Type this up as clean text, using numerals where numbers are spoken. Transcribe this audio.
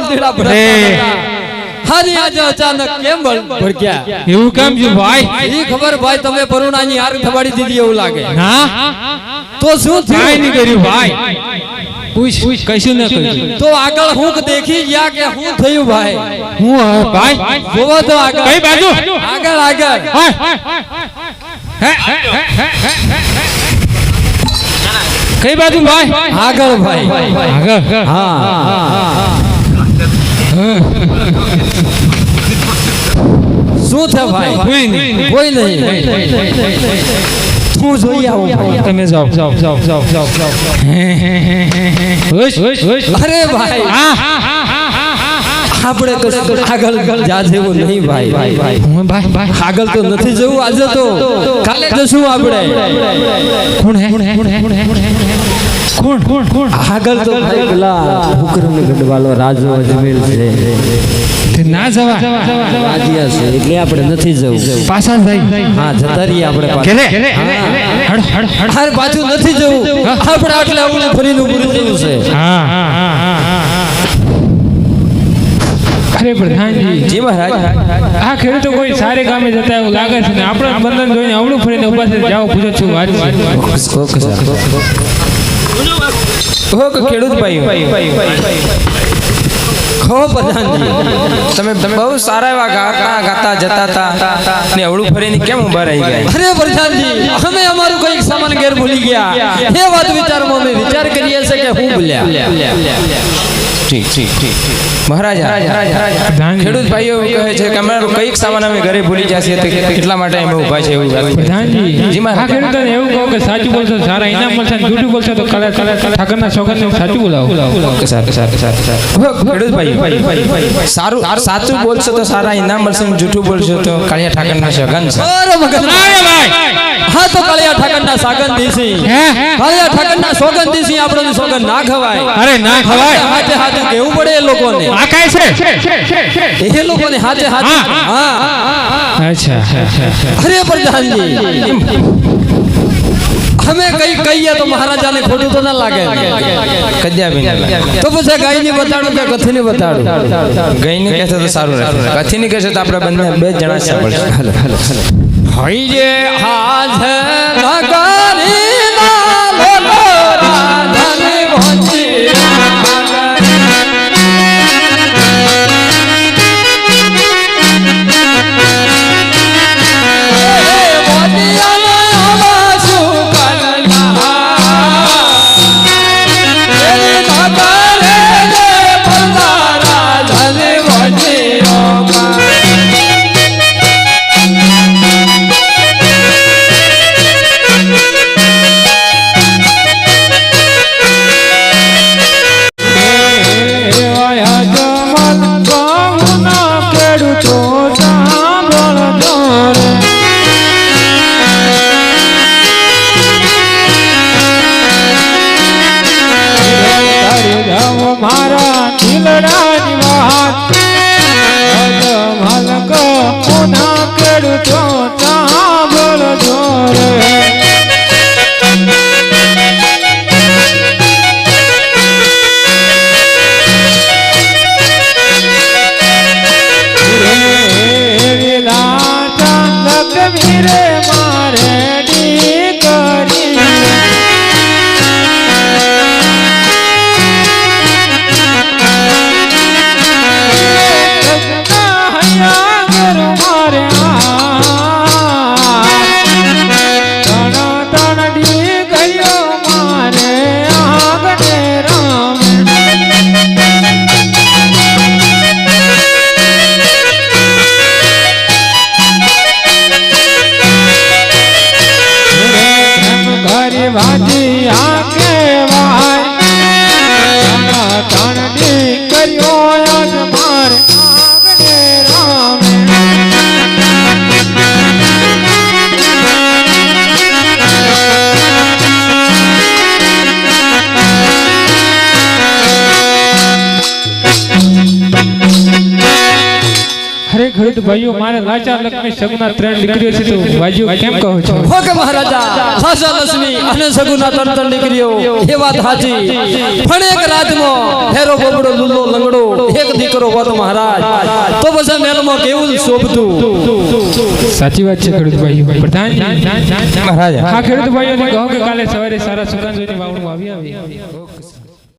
બળદીડા ભડકતા હારી આજે અચાનક કેમ ભડક્યા એવું કેમ છે ભાઈ? ઈ ખબર ભાઈ તમે પરુણાની હાર થવાડી દીધી એવું લાગે. ના તો શું થયું? કાઈ નહીં કર્યું ભાઈ. પૂછ કશું ન કર્યું. તો આગળ હું દેખી ગયા કે હું થયું ભાઈ? હું ભાઈ જોવો તો આગળ. કઈ બાજુ? આગળ આગળ. કઈ બાજુ ભાઈ? આગળ ભાઈ. આગળ. હા. શું છે ભાઈ? કોઈ નહીં. કોઈ નહીં. હું જોઈ આવું ભાઈ. તમે જાઓ જાઓ જાઓ જાઓ જાઓ જાઓ. અરે ભાઈ આપણે તો આગળ જા જેવું નહીં ભાઈ. હું ભાઈ આગળ તો નથી જવું આજે તો કાલે જશું આપણે. કોણ હે કોણ આગળ તો ભાઈ પેલા હુકરમ ગઢવાલો રાજો અજમેર છે તે ના જવા રાજ્ય છે એટલે આપણે નથી જવું. પાછા જાય. હા જતા રહીએ આપણે કેરે હાર પાછું નથી જવું આપણે આટલે આપણે ફરીને પૂરું થયું છે. હા અરે પ્રધાનજી જી મહારાજ આ ખેડૂતો કોઈ સારે ગામે જતા એવું લાગે છે ને આપણે બંધન જોઈને અવળું ફરીને ઉભા થઈ જાવ પૂછો છું વાત ખેડૂત ભાઈ ખો પ્રધાનજી તમે બહુ સારા એવા ગાતા જતા હતા ને અવળું ફરીને કેમ ઉભા રહી ગયા? અરે પ્રધાનજી અમે અમારું કોઈક સામાન ઘેર ભૂલી ગયા એ વાત વિચારમાં અમે વિચાર કરીએ છે કે હું ભૂલ્યા. ઠીક મહારાજા ખેડૂત ભાઈઓ કહે છે કે અમારું કઈક સામાન અમે ઘરે ભૂલી જશે તો કેટલા માટે અમે ઉભા છે એવું પ્રધાનજી આ ખેડૂતોને એવું કહો કે સાચું બોલશો સારા ઇનામ મળશે ને જૂઠું બોલશો તો ઠાકરના સોગંદને સાચું બોલાવો. ખેડૂત ભાઈ સાચું બોલશો તો સારા ઇનામ મળશે ને જૂઠું બોલશો તો કાળિયા ઠાકરના સોગંદ છે. અરે મગન હા તો કાળિયા ઠાકરના સોગંદ દીસી કાળિયા ઠાકરના સોગંદ દીસી આપણને સોગંદ ના ખવાય. અરે ના ખવાય. હાથે હાથે કેવું પડે એ લોકોને. આ કાય છે એ લોકોને હાથે હાથે. હા અચ્છા અરે પ્રધાનજી અમે કઈ કહીએ તો મહારાજાને ખોટું તો ના લાગે. તો પછી ગાયની બતાડું કે કથીની બતાડું? ગાયને કહેશે તો સારું રહેશે, કથીની કહેશે તો આપણે બંને બે જણા સાંભળશે. હઈ જે હાથ નગરી ના લોકો રાધાની ભોજી અરે ખેડૂત ભાઈઓ મારે લાચાર લક્ષ્મી સગુના 3 દીકરીઓ છે તો વાજીઓ કેમ કહો છો હો કે મહારાજા સાસા લક્ષ્મી અને સગુના 3 દીકરીઓ એ વાત સાચી પણ એક રાજમાં ફેરો બોબડો લુલ્લો લંગડો એક દીકરો હોત મહારાજ તો પછી મેલમાં કેવું શોભતું સાચી વાત છે ખેડૂત ભાઈઓ પ્રધાનજી મહારાજા હા ખેડૂત ભાઈઓને કહો કે કાલે સવારે સારા સુગંધ જોઈને વાવણું આવી